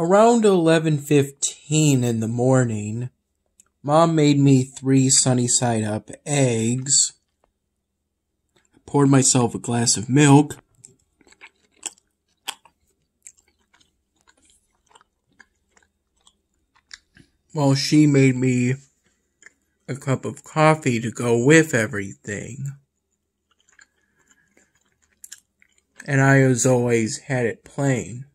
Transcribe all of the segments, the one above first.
Around 11:15 in the morning, Mom made me 3 sunny-side-up eggs. I poured myself a glass of milk. While she made me a cup of coffee to go with everything. And I, as always, had it plain.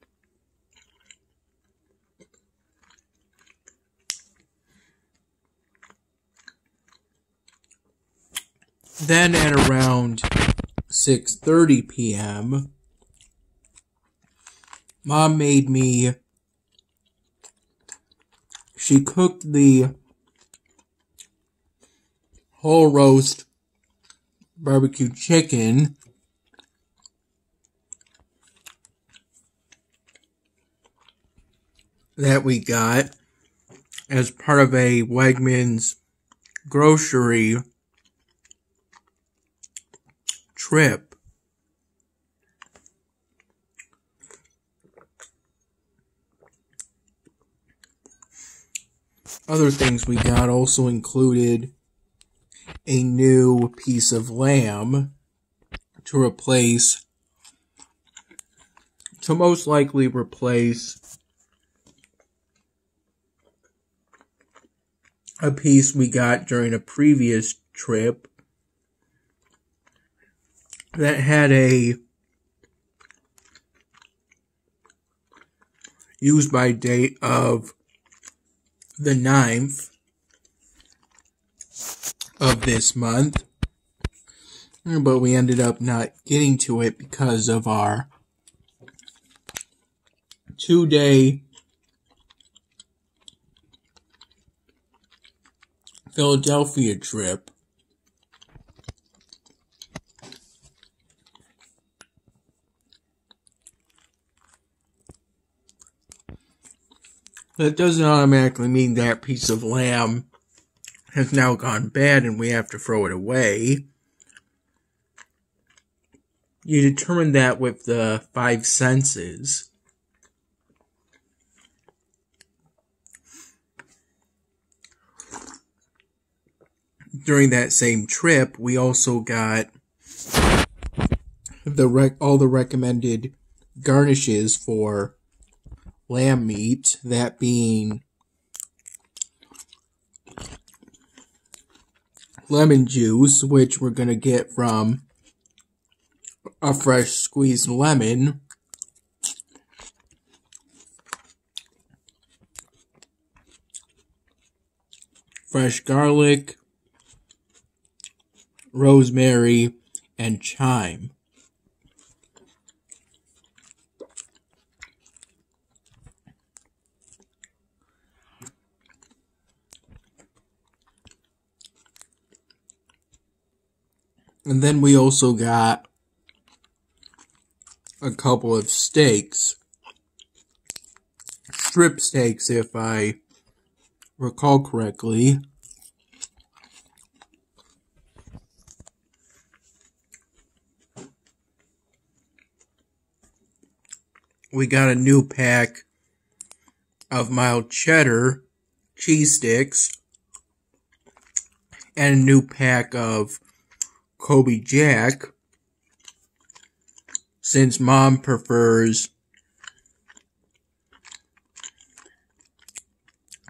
Then at around 6:30 p.m., Mom made me, she cooked the whole roast barbecue chicken that we got as part of a Wegmans grocery trip. Other things we got also included a new piece of lamb to most likely replace a piece we got during a previous trip that had a use by date of the 9th of this month, but we ended up not getting to it because of our 2-day Philadelphia trip. That doesn't automatically mean that piece of lamb has now gone bad and we have to throw it away. You determine that with the 5 senses. During that same trip, we also got all the recommended garnishes for lamb meat, that being lemon juice, which we're going to get from a fresh squeezed lemon, fresh garlic, rosemary, and thyme. And then we also got a couple of steaks. Strip steaks, if I recall correctly. We got a new pack of mild cheddar cheese sticks and a new pack of Kobe Jack, since Mom prefers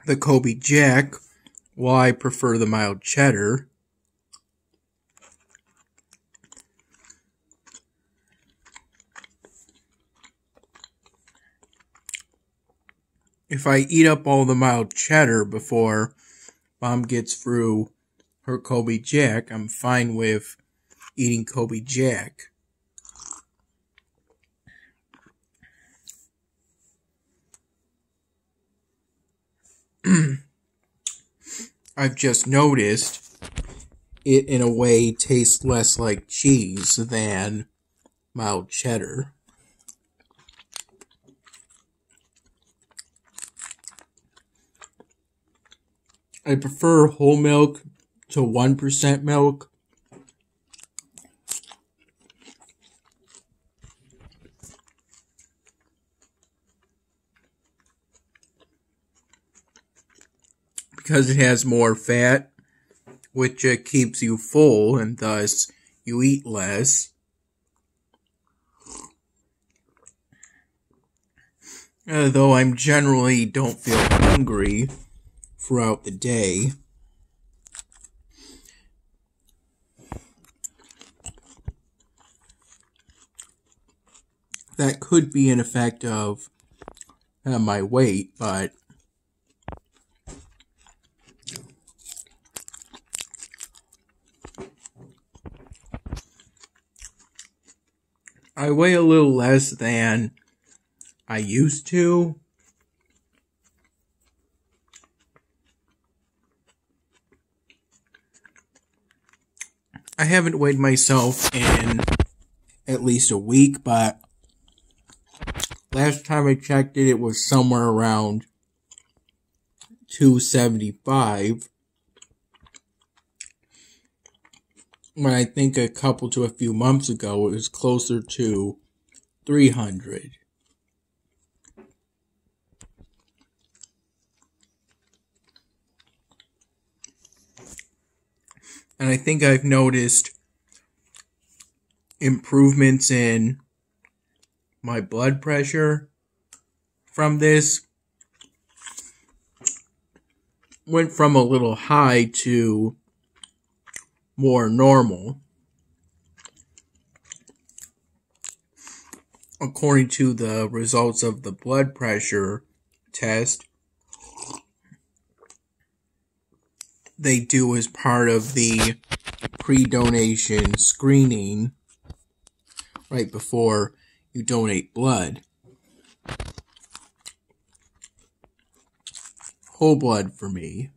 the Kobe Jack while I prefer the mild cheddar. If I eat up all the mild cheddar before Mom gets through her Kobe Jack, I'm fine with eating Kobe Jack. I've just noticed it in a way tastes less like cheese than mild cheddar. I prefer whole milk to 1% milk. Because it has more fat, which keeps you full, and thus you eat less. Though I generally don't feel hungry throughout the day. That could be an effect of my weight, but I weigh a little less than I used to. I haven't weighed myself in at least a week, but last time I checked it, it was somewhere around 275. When I think a couple to a few months ago, it was closer to 300. And I think I've noticed improvements in my blood pressure from this. Went from a little high to more normal, according to the results of the blood pressure test they do as part of the pre-donation screening right before you donate blood. Whole blood for me.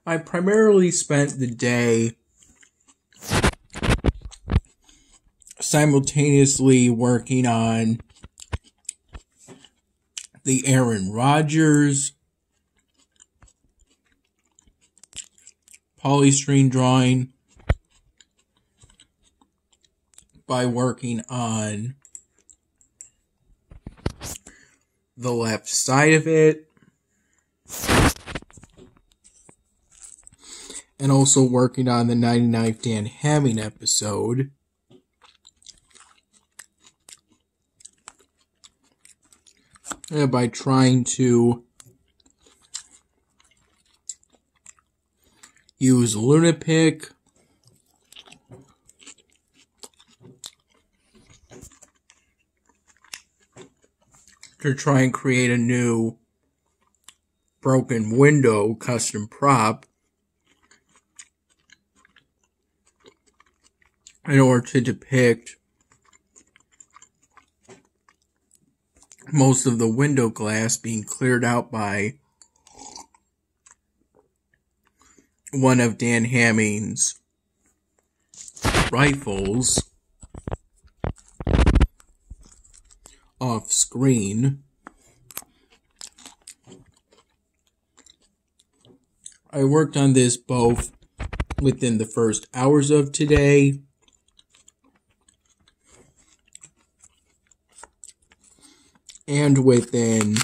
I primarily spent the day simultaneously working on the Aaron Rodgers polystyrene drawing, by working on the left side of it, and also working on the 99th Dan Hamming episode. By trying to use Lunapic to try and create a new broken window custom prop in order to depict most of the window glass being cleared out by one of Dan Hamming's rifles off screen. I worked on this both within the first hours of today and within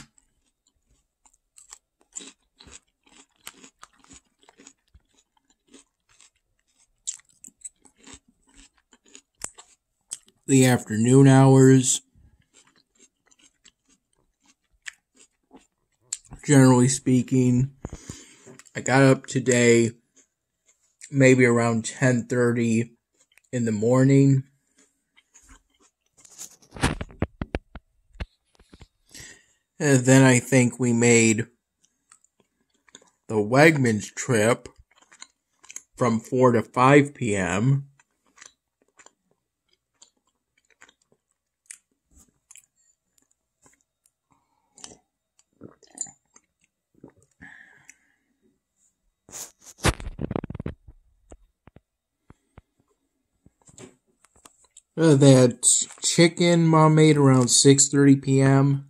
the afternoon hours. Generally speaking, I got up today maybe around 10:30 in the morning. And then I think we made the Wegmans trip from 4 to 5 p.m. That chicken Mom made around 6:30 p.m.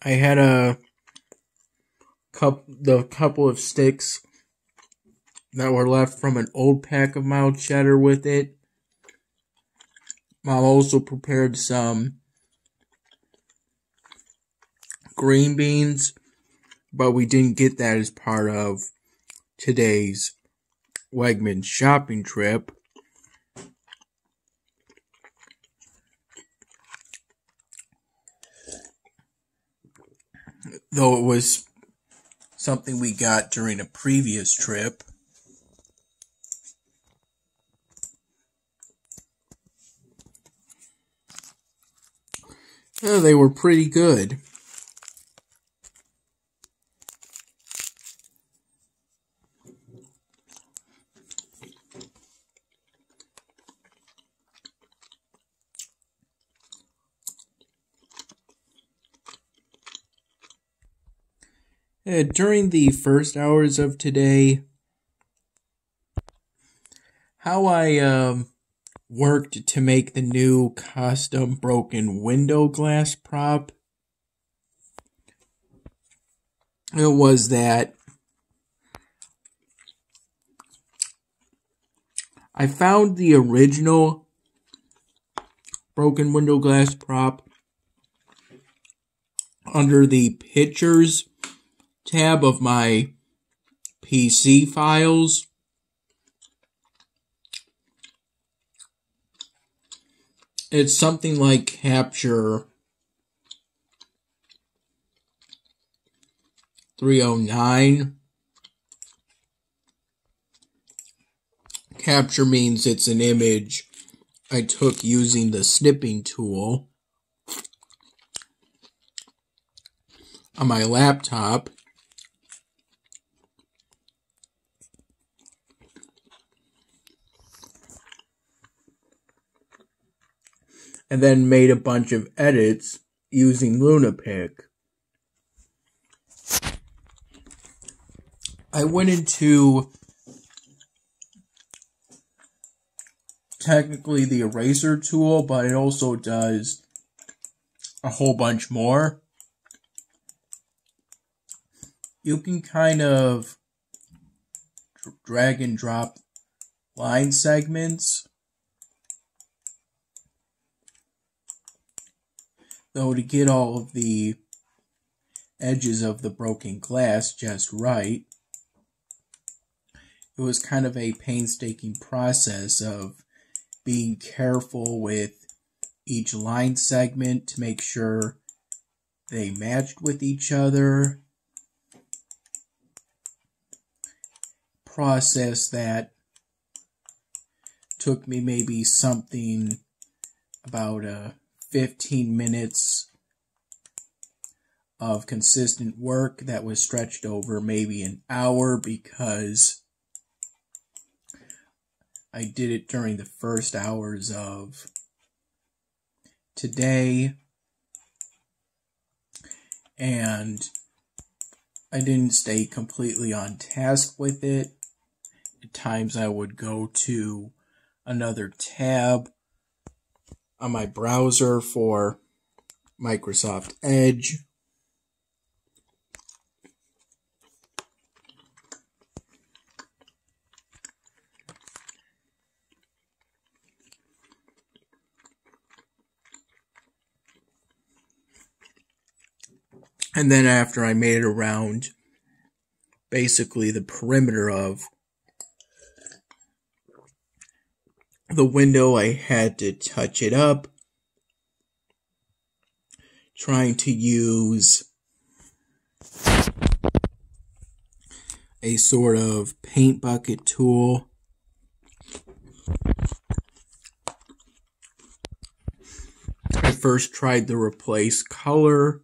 I had the couple of sticks that were left from an old pack of mild cheddar with it. Mom also prepared some green beans, but we didn't get that as part of today's Wegmans shopping trip. Though it was something we got during a previous trip. They were pretty good. During the first hours of today, how I worked to make the new custom broken window glass prop, it was that I found the original broken window glass prop under the pictures tab of my PC files. It's something like Capture 309. Capture means it's an image I took using the snipping tool on my laptop. And then made a bunch of edits using LunaPic. I went into technically the eraser tool, but it also does a whole bunch more. You can kind of drag and drop line segments. Though to get all of the edges of the broken glass just right, it was kind of a painstaking process of being careful with each line segment to make sure they matched with each other. Process that took me maybe something about 15 minutes of consistent work that was stretched over maybe an hour because I did it during the first hours of today, and I didn't stay completely on task with it. At times I would go to another tab on my browser for Microsoft Edge. And then after I made it around basically the perimeter of the window, I had to touch it up, trying to use a sort of paint bucket tool. I first tried to replace color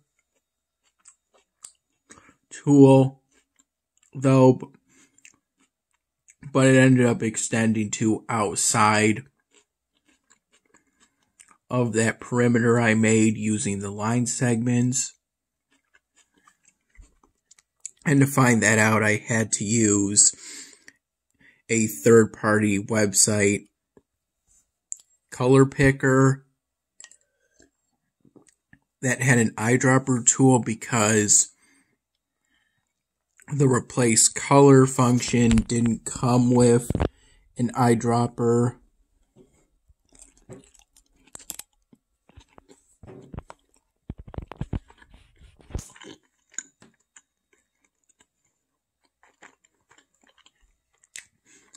tool, though, but it ended up extending to outside of that perimeter I made using the line segments. And to find that out, I had to use a third-party website color picker that had an eyedropper tool, because the replace color function didn't come with an eyedropper.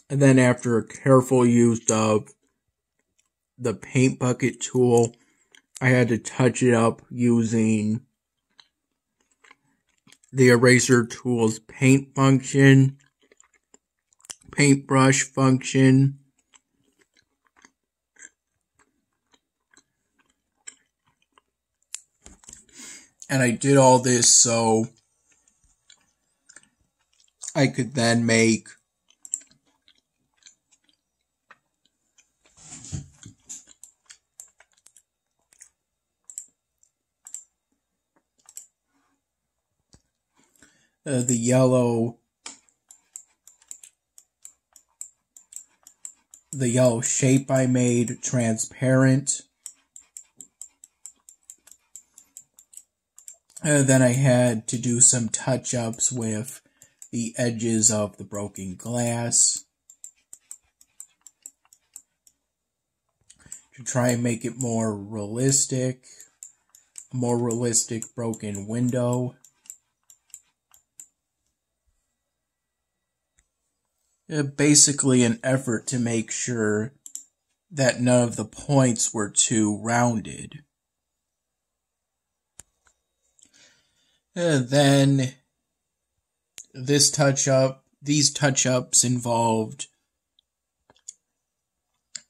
And then after a careful use of the paint bucket tool, I had to touch it up using the eraser tool's paint function, paintbrush function. And I did all this so I could then make the yellow shape I made transparent. Then I had to do some touch-ups with the edges of the broken glass to try and make it more realistic, a more realistic broken window. Basically an effort to make sure that none of the points were too rounded. Then these touch-ups involved,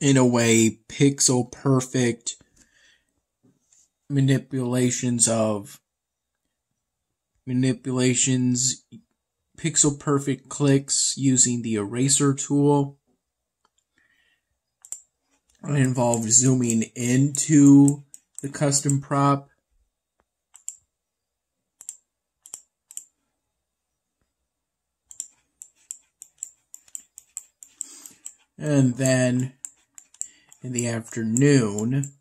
in a way, pixel perfect pixel perfect clicks using the eraser tool. It involved zooming into the custom prop. And then in the afternoon,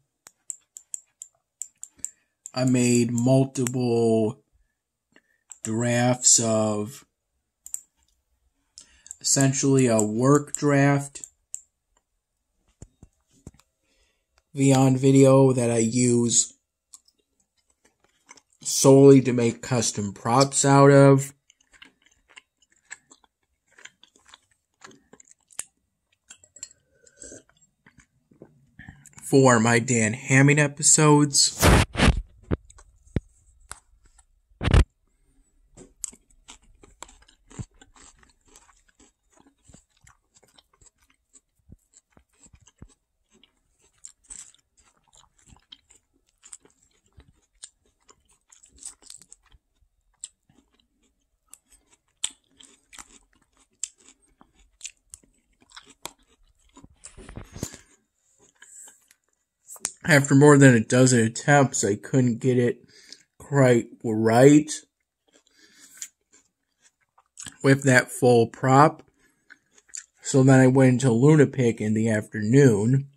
I made multiple drafts of essentially a work draft on video that I use solely to make custom props out of. For my Dan Hamming episodes. After more than a dozen attempts, I couldn't get it quite right with that full prop. So then I went into Lunapic in the afternoon.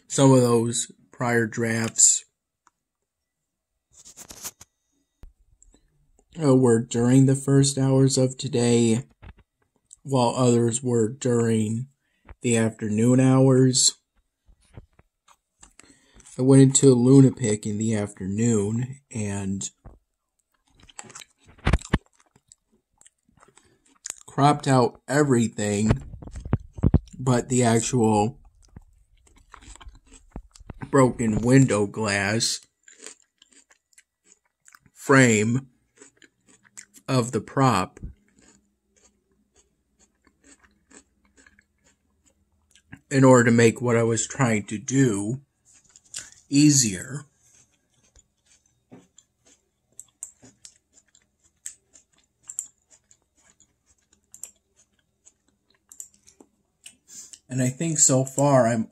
Some of those prior drafts were during the first hours of today, while others were during the afternoon hours. I went into Lunapic in the afternoon and cropped out everything but the actual broken window glass frame of the prop. In order to make what I was trying to do easier. And I think so far I'm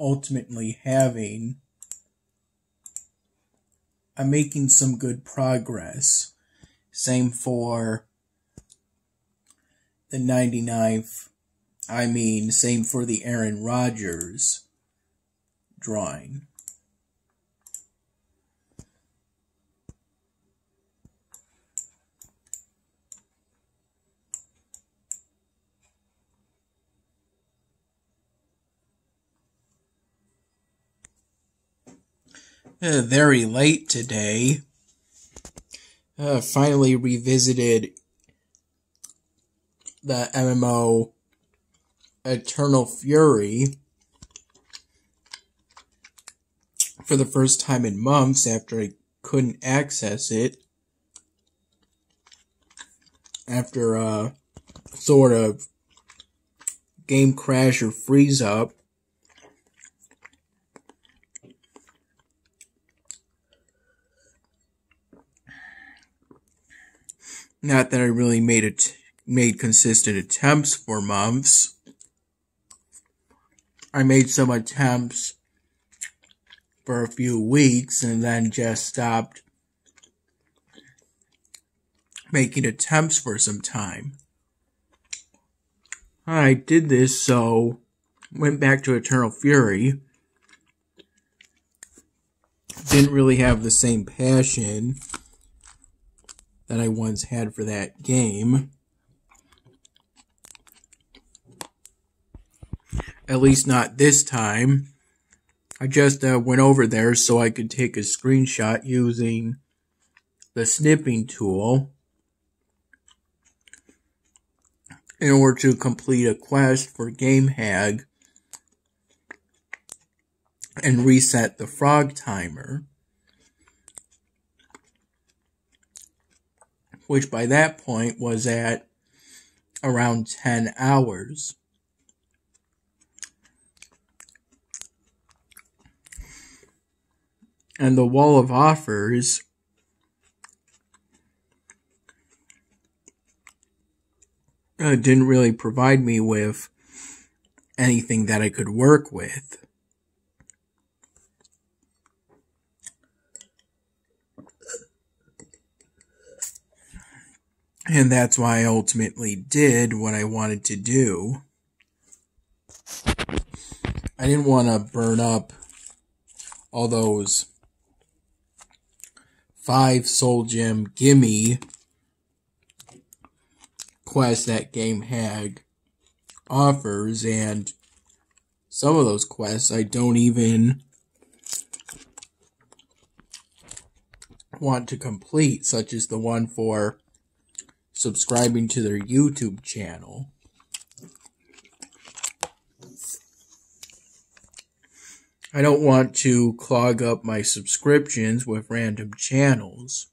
making some good progress. Same for the 99th. Same for the Aaron Rodgers drawing. Very late today. Finally revisited the MMO Eternal Fury for the first time in months after I couldn't access it. After a sort of game crash or freeze up. Not that I really made consistent attempts for months. I made some attempts for a few weeks and then just stopped making attempts for some time. I did this, so went back to Eternal Fury. Didn't really have the same passion that I once had for that game. At least not this time. I just went over there so I could take a screenshot using the snipping tool in order to complete a quest for Game Hag and reset the frog timer, which by that point was at around 10 hours. And the wall of offers didn't really provide me with anything that I could work with. And that's why I ultimately did what I wanted to do. I didn't want to burn up all those 5 Soul Gem gimme quests that Game Hag offers, and some of those quests I don't even want to complete, such as the one for subscribing to their YouTube channel. I don't want to clog up my subscriptions with random channels.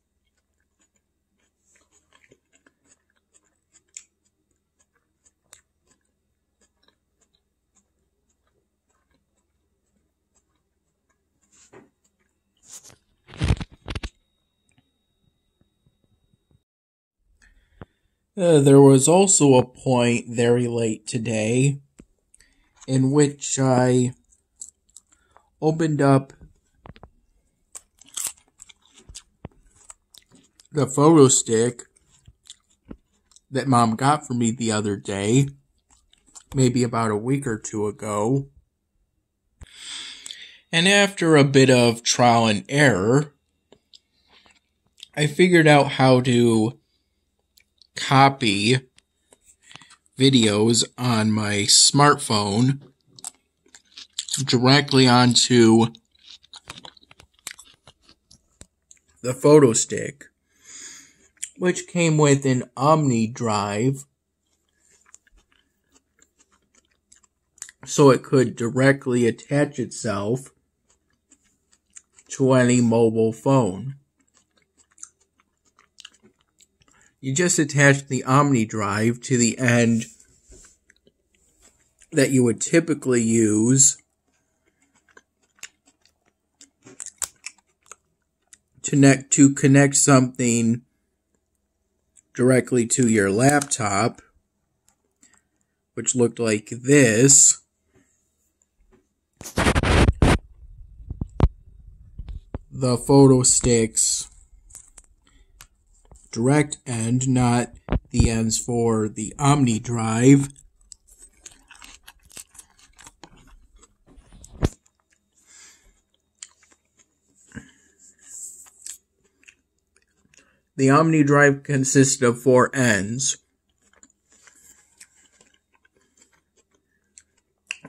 There was also a point very late today in which I opened up the photo stick that Mom got for me the other day, maybe about a week or two ago. And after a bit of trial and error, I figured out how to copy videos on my smartphone directly onto the photo stick, which came with an Omni drive, so it could directly attach itself to any mobile phone. You just attach the Omni drive to the end that you would typically use to connect something directly to your laptop, which looked like this. The photo stick's direct end, not the ends for the Omni drive. The Omni drive consists of 4 ends.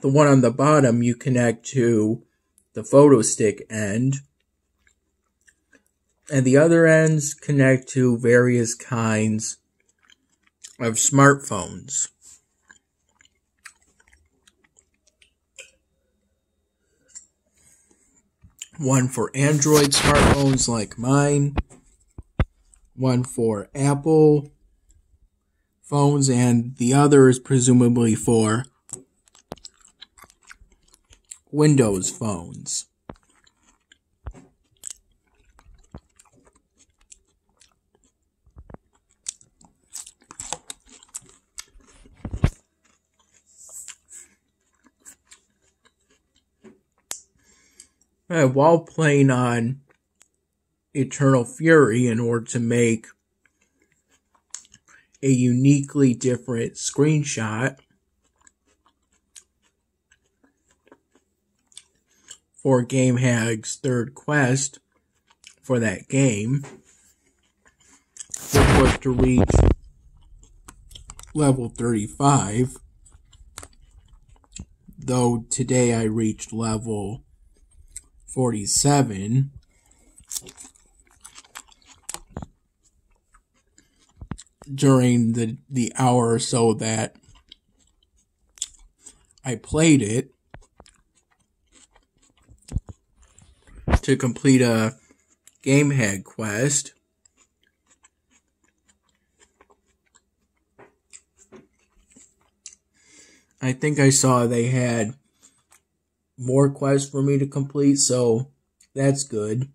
The one on the bottom you connect to the photo stick end, and the other ends connect to various kinds of smartphones. One for Android smartphones like mine, one for Apple phones, and the other is presumably for Windows phones. While playing on Eternal Fury in order to make a uniquely different screenshot for GameHag's third quest for that game, which was to reach level 35, though today I reached level 47. During the hour or so that I played it to complete a GameHag quest. I think I saw they had more quests for me to complete, so that's good.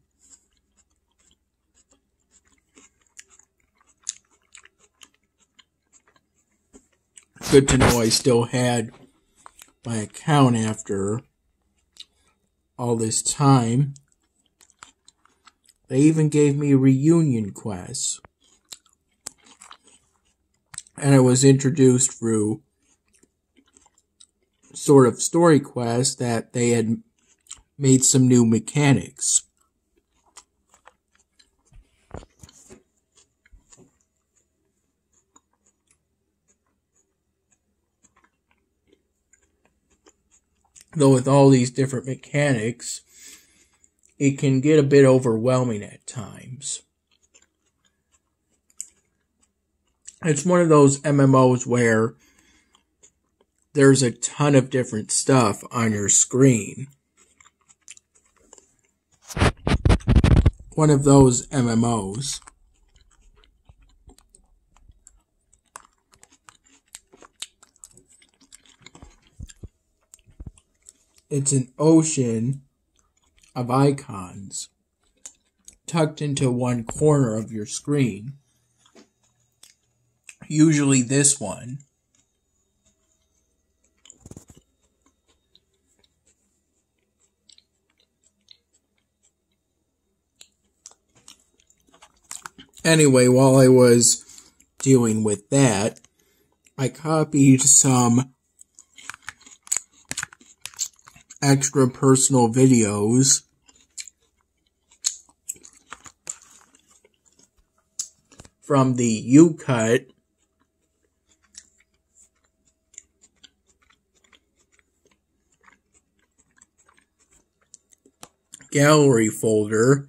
Good to know I still had my account after all this time. They even gave me reunion quests. And I was introduced through sort of story quests that they had made some new mechanics. Though with all these different mechanics, it can get a bit overwhelming at times. It's one of those MMOs where there's a ton of different stuff on your screen. One of those MMOs. It's an ocean of icons tucked into one corner of your screen. Usually this one. Anyway, while I was dealing with that, I copied some extra personal videos from the U-Cut gallery folder,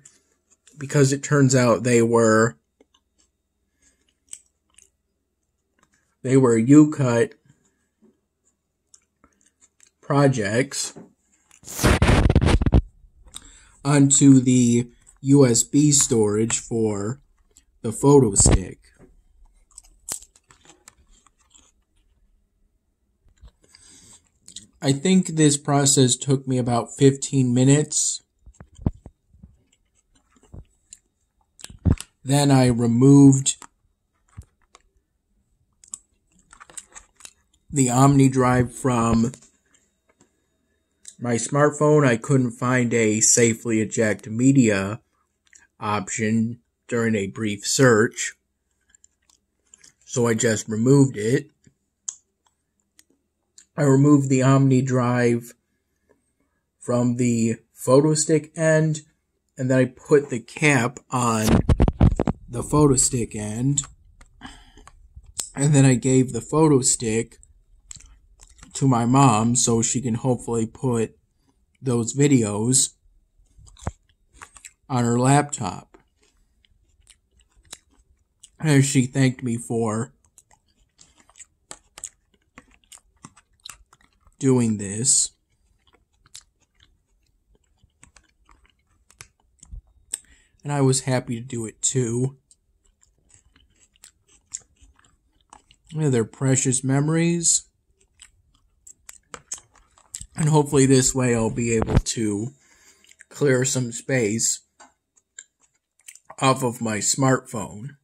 because it turns out they were U-Cut projects onto the USB storage for the photo stick. I think this process took me about 15 minutes. Then I removed the Omni drive from my smartphone. I couldn't find a safely eject media option during a brief search, so I just removed it. I removed the Omni drive from the photo stick end, and then I put the cap on the photo stick end, and then I gave the photo stick to my mom so she can hopefully put those videos on her laptop. And she thanked me for doing this. And I was happy to do it too. They're precious memories. And hopefully this way I'll be able to clear some space off of my smartphone.